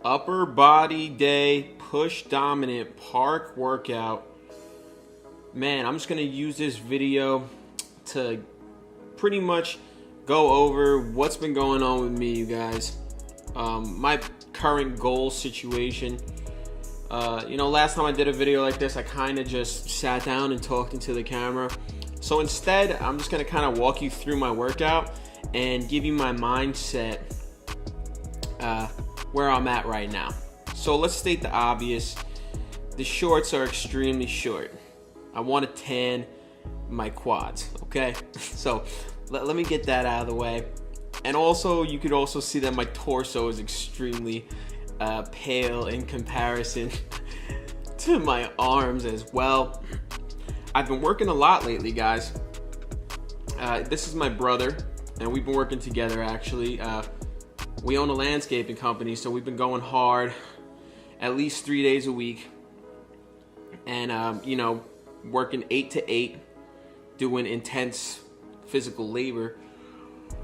Upper body day push dominant park workout. Man, I'm just gonna use this video to pretty much go over what's been going on with me, you guys. My current goal situation. Last time I did a video like this, I kind of just sat down and talked into the camera. So instead, I'm just gonna kind of walk you through my workout and give you my mindset where I'm at right now. So let's state the obvious. The shorts are extremely short. I want to tan my quads, okay? So let me get that out of the way. And also, you could also see that my torso is extremely pale in comparison to my arms as well. I've been working a lot lately, guys. This is my brother, and we've been working together actually. We own a landscaping company, so we've been going hard at least 3 days a week. And, working 8 to 8, doing intense physical labor.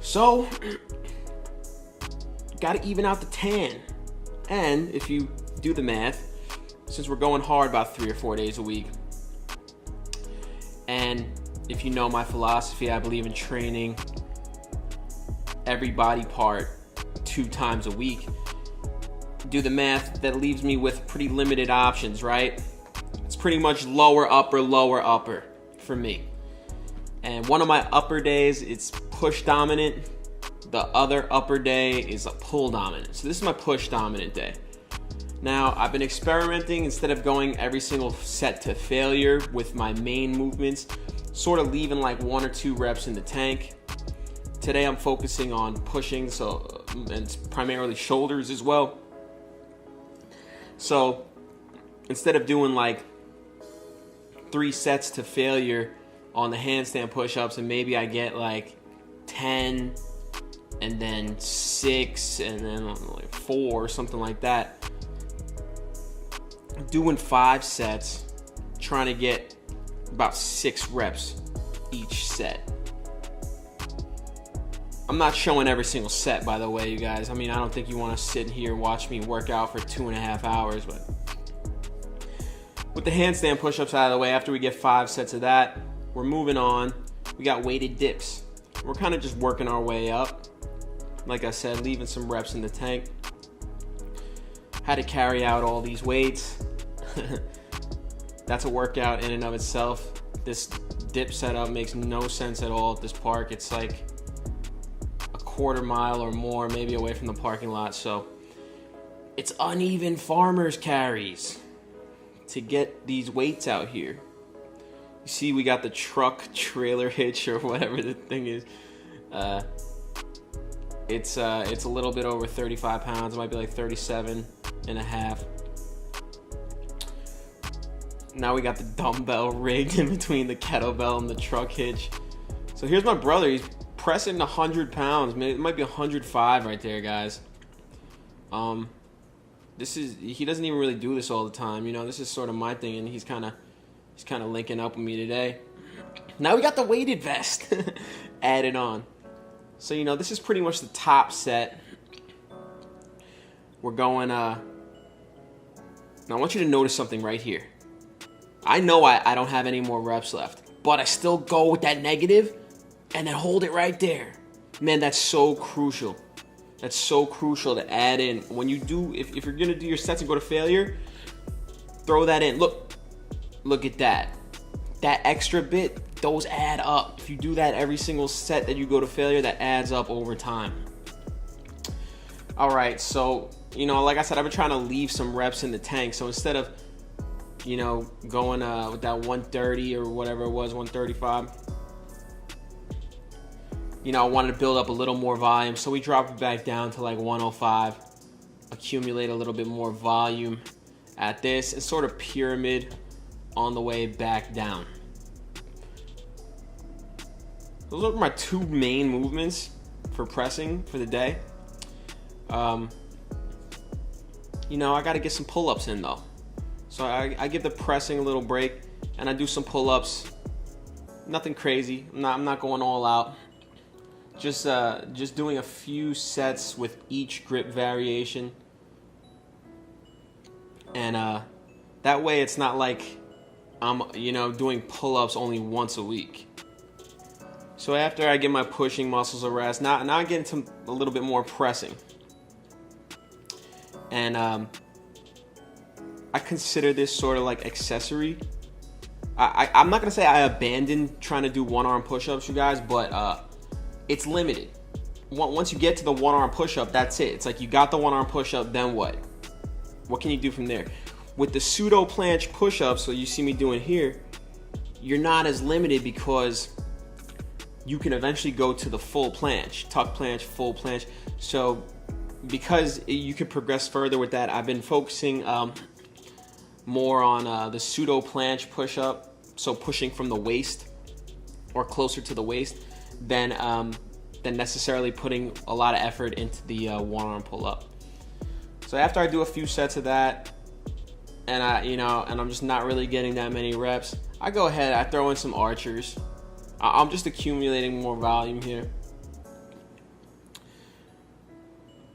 So, gotta even out the tan. And if you do the math, since we're going hard about 3 or 4 days a week, and if you know my philosophy, I believe in training every body part 2 times a week. Do the math, that leaves me with pretty limited options, right? It's pretty much lower upper for me. And one of my upper days, it's push dominant. The other upper day is a pull dominant. So this is my push dominant day. Now, I've been experimenting, instead of going every single set to failure with my main movements, sort of leaving like 1 or 2 reps in the tank. Today I'm focusing on pushing, and it's primarily shoulders as well. So instead of doing like 3 sets to failure on the handstand push-ups, and maybe I get like 10 and then 6 and then like 4 or something like that, doing 5 sets, trying to get about 6 reps each set. I'm not showing every single set, by the way, you guys. I mean, I don't think you want to sit here and watch me work out for 2.5 hours, but with the handstand push-ups out of the way, after we get 5 sets of that, we're moving on. We got weighted dips. We're kind of just working our way up. Like I said, leaving some reps in the tank. Had to carry out all these weights. That's a workout in and of itself. This dip setup makes no sense at all at this park. It's like a 1/4 mile or more, maybe away from the parking lot. So it's uneven farmers carries to get these weights out here. You see, we got the truck trailer hitch or whatever the thing is. It's a little bit over 35 pounds. It might be like 37 and a half. Now we got the dumbbell rigged in between the kettlebell and the truck hitch. So here's my brother. He's pressing 100 pounds. It might be 105 right there, guys. He doesn't even really do this all the time. This is sort of my thing, and he's kind of linking up with me today. Now we got the weighted vest added on. So, this is pretty much the top set. We're going, now I want you to notice something right here. I know I don't have any more reps left, but I still go with that negative and then hold it right there. Man, that's so crucial. That's so crucial to add in. When you do, if you're going to do your sets and go to failure, throw that in. Look at that. That extra bit, those add up. If you do that every single set that you go to failure, that adds up over time. All right, so, like I said, I've been trying to leave some reps in the tank. So instead of, going with that 130 or whatever it was, 135, I wanted to build up a little more volume. So we dropped it back down to like 105, accumulate a little bit more volume at this, and sort of pyramid on the way back down. Those are my 2 main movements for pressing for the day. I got to get some pull-ups in though. So I give the pressing a little break, and I do some pull-ups. Nothing crazy. I'm not going all out. Just doing a few sets with each grip variation. And that way it's not like I'm, doing pull-ups only once a week. So after I give my pushing muscles a rest, now I get into a little bit more pressing. And I consider this sort of like accessory. I'm not going to say I abandoned trying to do one-arm push-ups, you guys, but it's limited. Once you get to the one-arm push-up, that's it. It's like you got the one-arm push-up, then what? What can you do from there? With the pseudo planche push-ups, so you see me doing here, you're not as limited because you can eventually go to the full planche, tuck planche, full planche. So because you can progress further with that, I've been focusing more on the pseudo planche push-up, so pushing from the waist or closer to the waist than necessarily putting a lot of effort into the one-arm pull-up. So after I do a few sets of that, and I'm just not really getting that many reps, I go ahead, I throw in some archers. I'm just accumulating more volume here.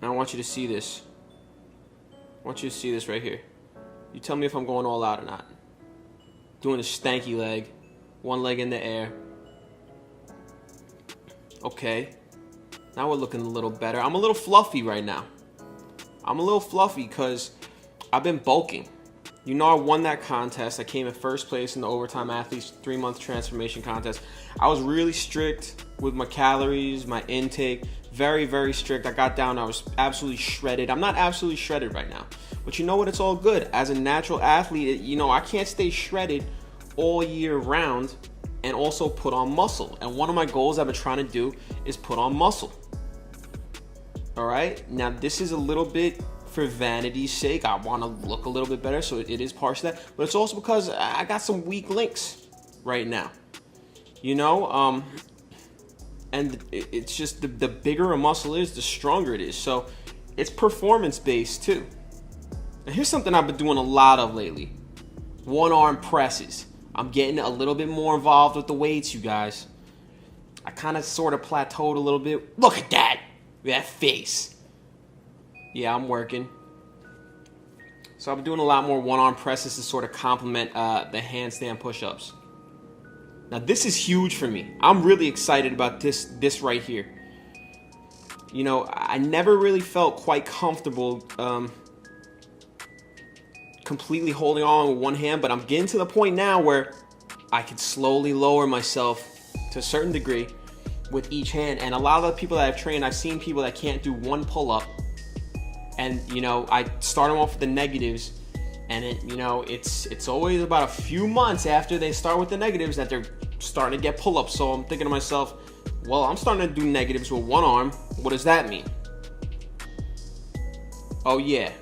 And I want you to see this. I want you to see this right here. You tell me if I'm going all out or not. Doing a stanky leg. One leg in the air. Okay. Now we're looking a little better. I'm a little fluffy right now. I'm a little fluffy because I've been bulking. You know, I won that contest. I came in first place in the Overtime Athletes 3-month transformation contest. I was really strict with my calories, my intake. Very, very strict. I got down. I was absolutely shredded. I'm not absolutely shredded right now. But you know what? It's all good. As a natural athlete, I can't stay shredded all year round and also put on muscle. And one of my goals I've been trying to do is put on muscle. All right? Now, this is a little bit for vanity's sake. I want to look a little bit better, so it is partially that. But it's also because I got some weak links right now. And it's just the bigger a muscle is, the stronger it is. So it's performance-based too. Now here's something I've been doing a lot of lately. One-arm presses. I'm getting a little bit more involved with the weights, you guys. I kind of sort of plateaued a little bit. Look at that! That face. Yeah, I'm working. So I've been doing a lot more one-arm presses to sort of complement the handstand push-ups. Now this is huge for me. I'm really excited about this right here. I never really felt quite comfortable completely holding on with one hand, but I'm getting to the point now where I can slowly lower myself to a certain degree with each hand. And a lot of the people that I've trained, I've seen people that can't do one pull-up, and I start them off with the negatives, and it's always about a few months after they start with the negatives that they're starting to get pull-ups. So I'm thinking to myself, well, I'm starting to do negatives with one arm. What does that mean? Oh yeah,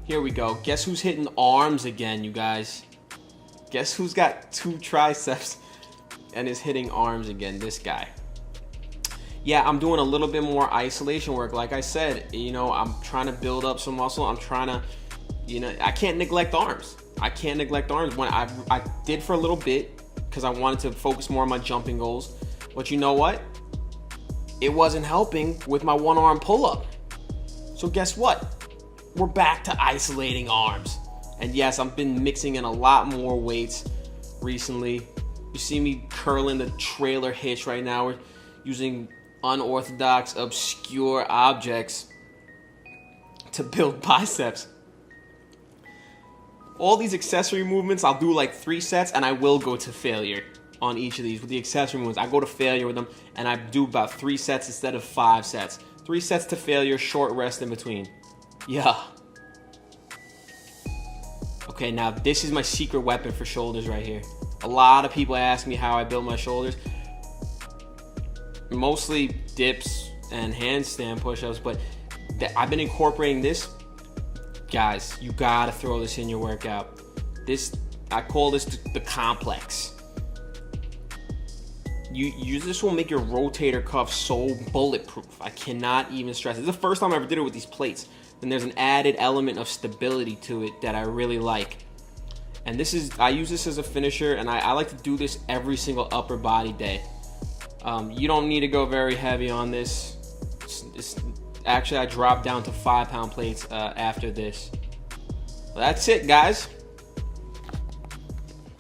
here we go. Guess who's hitting arms again, you guys? Guess who's got 2 triceps and is hitting arms again? This guy. Yeah, I'm doing a little bit more isolation work. Like I said, I'm trying to build up some muscle. I'm trying to, I can't neglect arms. I can't neglect arms. When I did for a little bit because I wanted to focus more on my jumping goals. But you know what? It wasn't helping with my one-arm pull-up. So guess what? We're back to isolating arms. And yes, I've been mixing in a lot more weights recently. You see me curling the trailer hitch right now. We're using unorthodox, obscure objects to build biceps. All these accessory movements, I'll do like 3 sets and I will go to failure on each of these. With the accessory movements, I go to failure with them and I do about 3 sets instead of 5 sets. 3 sets to failure, short rest in between. Yeah. Okay, now this is my secret weapon for shoulders right here. A lot of people ask me how I build my shoulders. Mostly dips and handstand push-ups, but I've been incorporating this. Guys, you gotta throw this in your workout. I call this the complex. This will make your rotator cuff so bulletproof. I cannot even stress it. This is the first time I ever did it with these plates. And there's an added element of stability to it that I really like. And I use this as a finisher, and I like to do this every single upper body day. You don't need to go very heavy on this. Actually, I dropped down to 5-pound plates after this. that's it, guys.